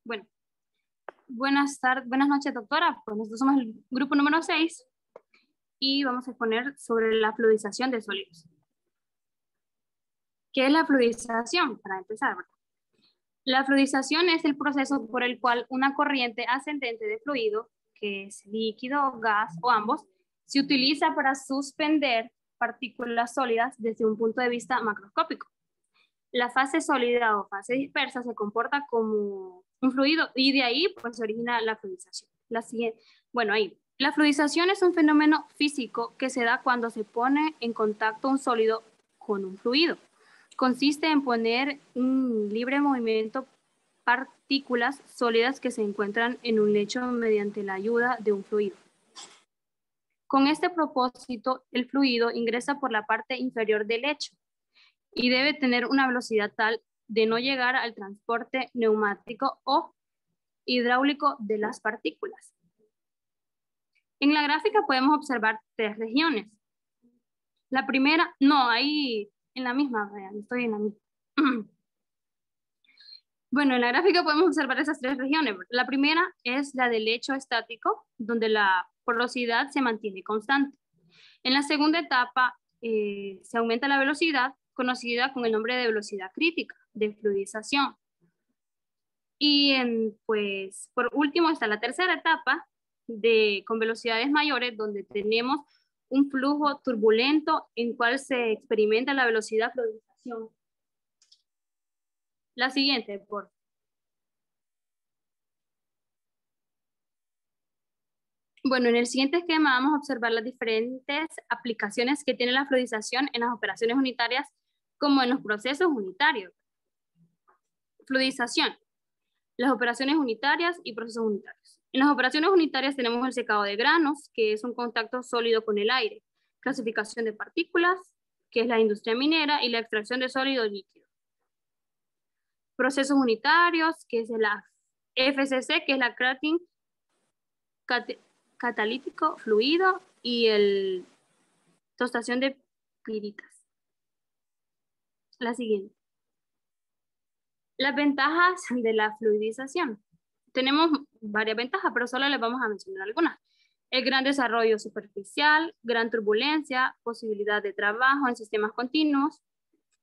Bueno, buenas noches, doctora. Pues nosotros somos el grupo número 6 y vamos a exponer sobre la fluidización de sólidos. ¿Qué es la fluidización? Para empezar, ¿verdad? La fluidización es el proceso por el cual una corriente ascendente de fluido, que es líquido, gas o ambos, se utiliza para suspender partículas sólidas desde un punto de vista macroscópico. La fase sólida o fase dispersa se comporta como un fluido y de ahí pues se origina la fluidización. La fluidización es un fenómeno físico que se da cuando se pone en contacto un sólido con un fluido. Consiste en poner en libre movimiento partículas sólidas que se encuentran en un lecho mediante la ayuda de un fluido. Con este propósito, el fluido ingresa por la parte inferior del lecho y debe tener una velocidad tal de no llegar al transporte neumático o hidráulico de las partículas. En la gráfica podemos observar 3 regiones. La primera, no, ahí en la misma, vean, estoy en la misma. Bueno, en la gráfica podemos observar esas 3 regiones. La primera es la del lecho estático, donde la porosidad se mantiene constante. En la segunda etapa se aumenta la velocidad, conocida con el nombre de velocidad crítica, de fluidización. Y pues por último está la tercera etapa con velocidades mayores, donde tenemos un flujo turbulento en cual se experimenta la velocidad fluidización. La siguiente, por favor. Bueno, en el siguiente esquema vamos a observar las diferentes aplicaciones que tiene la fluidización en las operaciones unitarias como en los procesos unitarios. Fluidización, las operaciones unitarias y procesos unitarios. En las operaciones unitarias tenemos el secado de granos, que es un contacto sólido con el aire, clasificación de partículas, que es la industria minera, y la extracción de sólido líquido. Procesos unitarios, que es la FCC, que es la cracking catalítico fluido, y el tostación de piritas. La siguiente. Las ventajas de la fluidización. Tenemos varias ventajas, pero solo les vamos a mencionar algunas. El gran desarrollo superficial, gran turbulencia, posibilidad de trabajo en sistemas continuos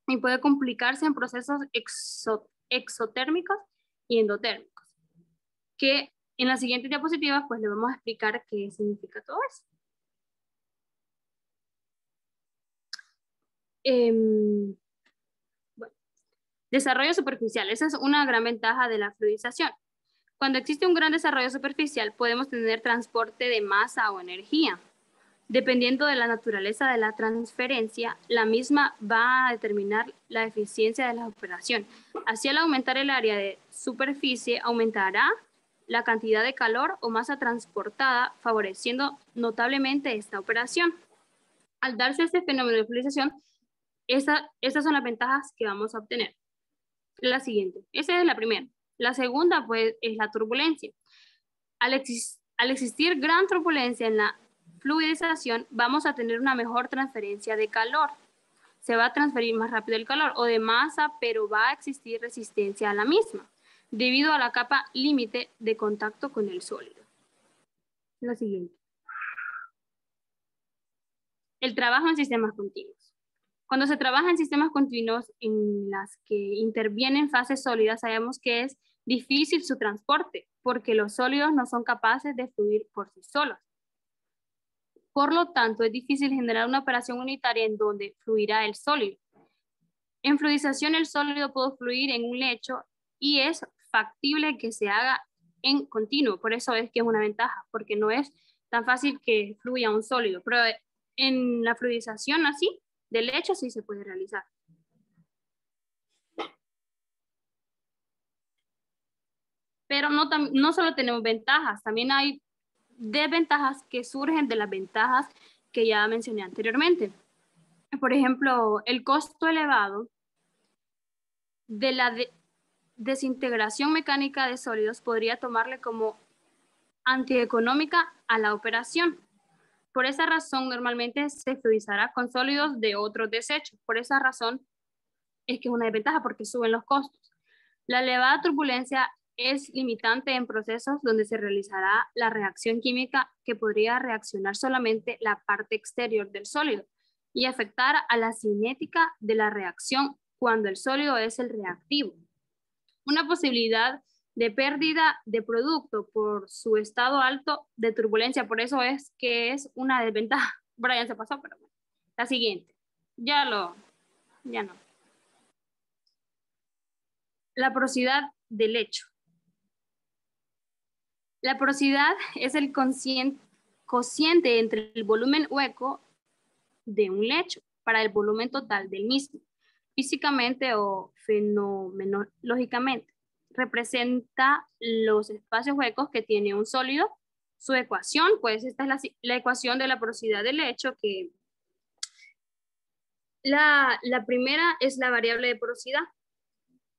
y puede complicarse en procesos exotérmicos y endotérmicos. Que en las siguientes diapositivas pues les vamos a explicar qué significa todo eso. Bueno, desarrollo superficial. Esa es una gran ventaja de la fluidización. Cuando existe un gran desarrollo superficial, podemos tener transporte de masa o energía. Dependiendo de la naturaleza de la transferencia, la misma va a determinar la eficiencia de la operación. Así, al aumentar el área de superficie, aumentará la cantidad de calor o masa transportada, favoreciendo notablemente esta operación. Al darse este fenómeno de fluidización, estas son las ventajas que vamos a obtener. La siguiente, esa es la primera. La segunda, pues, es la turbulencia. Al existir gran turbulencia en la fluidización, vamos a tener una mejor transferencia de calor. Se va a transferir más rápido el calor o de masa, pero va a existir resistencia a la misma, debido a la capa límite de contacto con el sólido. La siguiente. El trabajo en sistemas continuos. Cuando se trabaja en sistemas continuos en las que intervienen fases sólidas, sabemos que es difícil su transporte, porque los sólidos no son capaces de fluir por sí solos. Por lo tanto, es difícil generar una operación unitaria en donde fluirá el sólido. En fluidización, el sólido puede fluir en un lecho y es factible que se haga en continuo. Por eso es que es una ventaja, porque no es tan fácil que fluya un sólido. Pero en la fluidización así, del lecho sí se puede realizar. Pero no solo tenemos ventajas, también hay desventajas que surgen de las ventajas que ya mencioné anteriormente. Por ejemplo, el costo elevado de la desintegración mecánica de sólidos podría tomarle como antieconómica a la operación. Por esa razón, normalmente se fluidizará con sólidos de otros desechos. Por esa razón es que es una desventaja, porque suben los costos. La elevada turbulencia es limitante en procesos donde se realizará la reacción química que podría reaccionar solamente la parte exterior del sólido y afectar a la cinética de la reacción cuando el sólido es el reactivo. Una posibilidad de pérdida de producto por su estado alto de turbulencia, por eso es que es una desventaja. Brian se pasó, pero bueno. La siguiente. Ya no. La porosidad del lecho. La porosidad es el cociente entre el volumen hueco de un lecho para el volumen total del mismo, físicamente o fenomenológicamente. Representa los espacios huecos que tiene un sólido. Su ecuación, pues esta es la ecuación de la porosidad del lecho, que la primera es la variable de porosidad,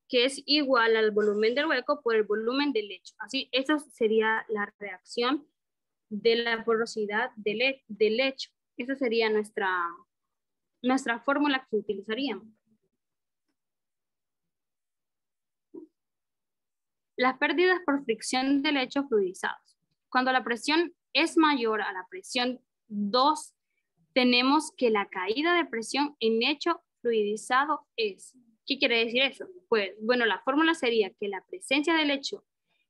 que es igual al volumen del hueco por el volumen del lecho. Así, esa sería la reacción de la porosidad del lecho. Esa sería nuestra fórmula que utilizaríamos. Las pérdidas por fricción de lechos fluidizados. Cuando la presión es mayor a la presión 2, tenemos que la caída de presión en lecho fluidizado es. ¿Qué quiere decir eso? Pues, bueno, la fórmula sería que la presencia del lecho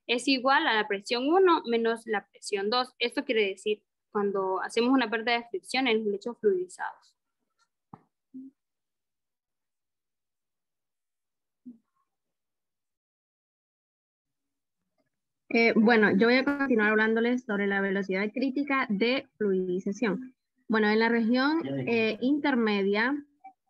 es igual a la presión 1 menos la presión 2. Esto quiere decir cuando hacemos una pérdida de fricción en los lechos fluidizados. Bueno, yo voy a continuar hablándoles sobre la velocidad crítica de fluidización. Bueno, en la región intermedia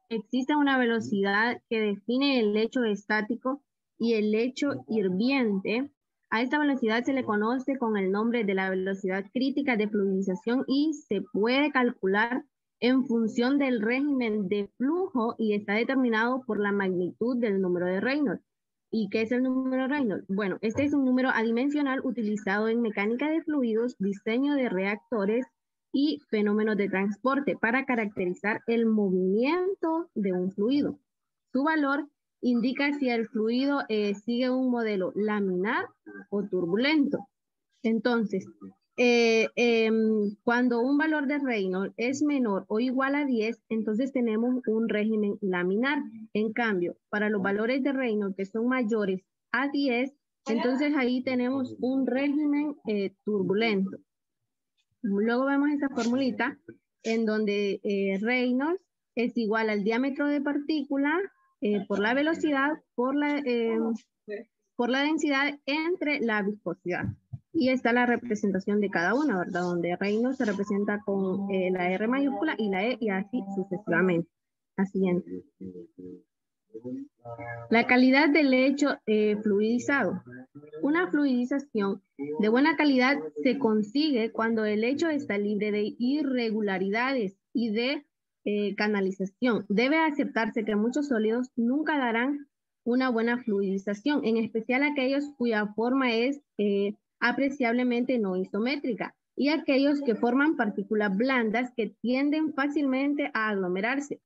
existe una velocidad que define el lecho estático y el lecho hirviente. A esta velocidad se le conoce con el nombre de la velocidad crítica de fluidización y se puede calcular en función del régimen de flujo y está determinado por la magnitud del número de Reynolds. ¿Y qué es el número Reynolds? Bueno, este es un número adimensional utilizado en mecánica de fluidos, diseño de reactores y fenómenos de transporte para caracterizar el movimiento de un fluido. Su valor indica si el fluido sigue un modelo laminar o turbulento. Entonces, cuando un valor de Reynolds es menor o igual a 10, entonces tenemos un régimen laminar. En cambio, para los valores de Reynolds que son mayores a 10, entonces ahí tenemos un régimen turbulento. Luego vemos esta formulita en donde Reynolds es igual al diámetro de partícula por la velocidad, por la densidad entre la viscosidad. Y está la representación de cada una, ¿verdad? Donde Reynolds se representa con la R mayúscula y la E y así sucesivamente. La siguiente. La calidad del lecho fluidizado. Una fluidización de buena calidad se consigue cuando el lecho está libre de irregularidades y de canalización. Debe aceptarse que muchos sólidos nunca darán una buena fluidización, en especial aquellos cuya forma es apreciablemente no isométrica y aquellos que forman partículas blandas que tienden fácilmente a aglomerarse.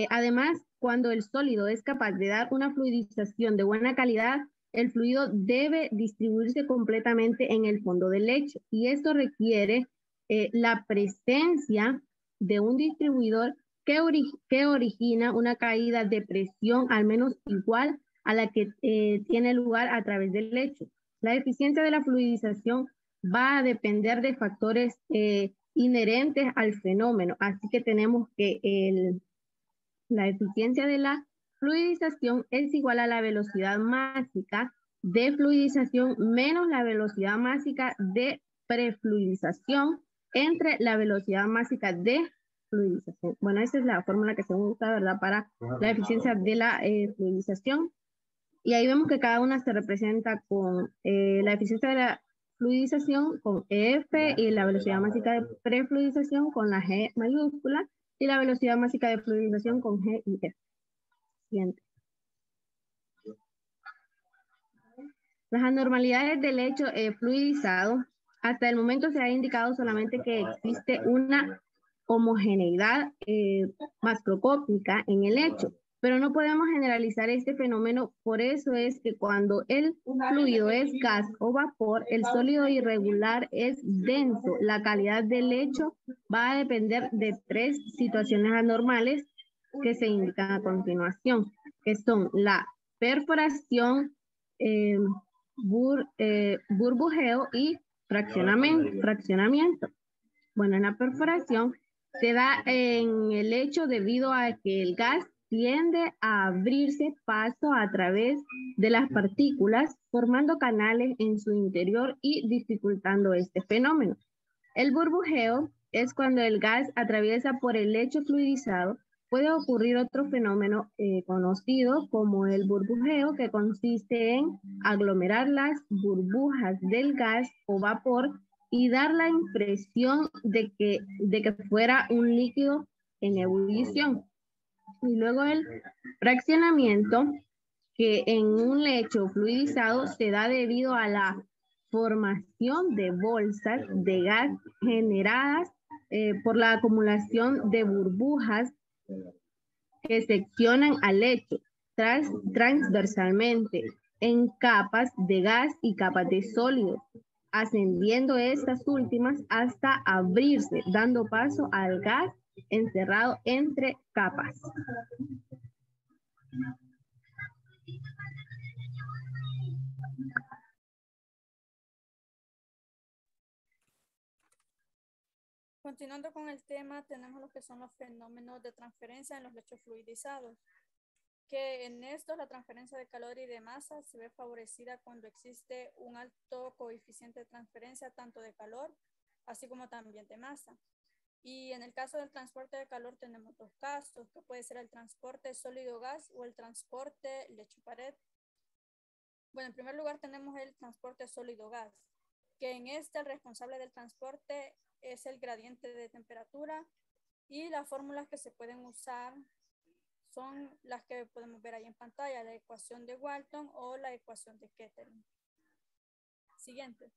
Además, cuando el sólido es capaz de dar una fluidización de buena calidad, el fluido debe distribuirse completamente en el fondo del lecho y esto requiere la presencia de un distribuidor que origina una caída de presión al menos igual a la que tiene lugar a través del lecho. La eficiencia de la fluidización va a depender de factores inherentes al fenómeno, así que tenemos que la eficiencia de la fluidización es igual a la velocidad másica de fluidización menos la velocidad másica de prefluidización entre la velocidad másica de fluidización. Bueno, esa es la fórmula que se usa, ¿verdad? Para la eficiencia de la fluidización. Y ahí vemos que cada una se representa con la eficiencia de la fluidización con F y la velocidad másica de prefluidización con la G mayúscula y la velocidad másica de fluidización con G y F. Siguiente. Las anormalidades del lecho fluidizado. Hasta el momento se ha indicado solamente que existe una homogeneidad macroscópica en el lecho, Pero no podemos generalizar este fenómeno, por eso es que cuando el fluido es gas o vapor, el sólido irregular es denso. La calidad del lecho va a depender de 3 situaciones anormales que se indican a continuación, que son la perforación, burbujeo y fraccionamiento. Bueno, en la perforación se da en el hecho debido a que el gas tiende a abrirse paso a través de las partículas, formando canales en su interior y dificultando este fenómeno. El burbujeo es cuando el gas atraviesa por el lecho fluidizado. Puede ocurrir otro fenómeno conocido como el burbujeo, que consiste en aglomerar las burbujas del gas o vapor y dar la impresión de que fuera un líquido en ebullición. Y luego el fraccionamiento, que en un lecho fluidizado se da debido a la formación de bolsas de gas generadas por la acumulación de burbujas que seccionan al lecho transversalmente en capas de gas y capas de sólidos, ascendiendo estas últimas hasta abrirse, dando paso al gas encerrado entre capas. Continuando con el tema, tenemos lo que son los fenómenos de transferencia en los lechos fluidizados, que en estos la transferencia de calor y de masa se ve favorecida cuando existe un alto coeficiente de transferencia tanto de calor así como también de masa. Y en el caso del transporte de calor tenemos 2 casos, que puede ser el transporte sólido-gas o el transporte lecho-pared. Bueno, en primer lugar tenemos el transporte sólido-gas, que en este el responsable del transporte es el gradiente de temperatura y las fórmulas que se pueden usar son las que podemos ver ahí en pantalla, la ecuación de Walton o la ecuación de Kettering. Siguiente.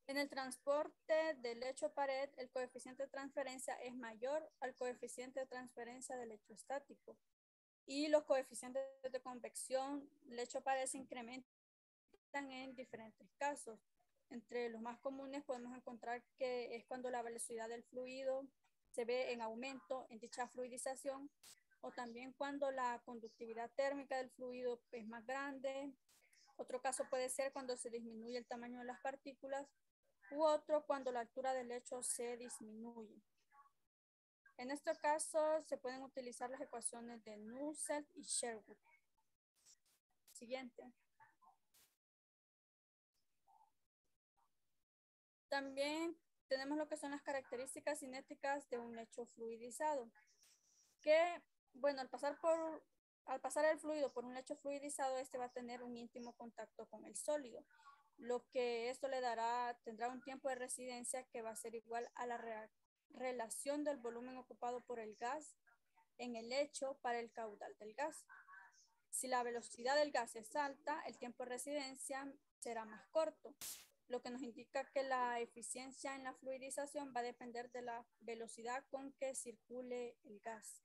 En el transporte de lecho-pared, el coeficiente de transferencia es mayor al coeficiente de transferencia del lecho estático. Y los coeficientes de convección lecho-pared se incrementan en diferentes casos. Entre los más comunes podemos encontrar que es cuando la velocidad del fluido se ve en aumento en dicha fluidización, o también cuando la conductividad térmica del fluido es más grande. Otro caso puede ser cuando se disminuye el tamaño de las partículas, u otro cuando la altura del lecho se disminuye. En este caso se pueden utilizar las ecuaciones de Nusselt y Sherwood. Siguiente. También tenemos lo que son las características cinéticas de un lecho fluidizado, que, bueno, al pasar el fluido por un lecho fluidizado, este va a tener un íntimo contacto con el sólido, lo que esto tendrá un tiempo de residencia que va a ser igual a la relación del volumen ocupado por el gas en el lecho para el caudal del gas. Si la velocidad del gas es alta, el tiempo de residencia será más corto, lo que nos indica que la eficiencia en la fluidización va a depender de la velocidad con que circule el gas.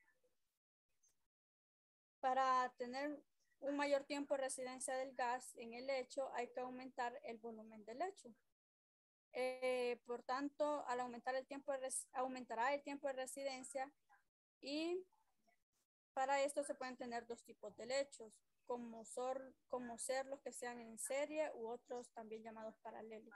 Para tener un mayor tiempo de residencia del gas en el lecho, hay que aumentar el volumen del lecho. Por tanto, al aumentar aumentará el tiempo de residencia, y para esto se pueden tener 2 tipos de lechos, como ser los que sean en serie u otros también llamados paralelos.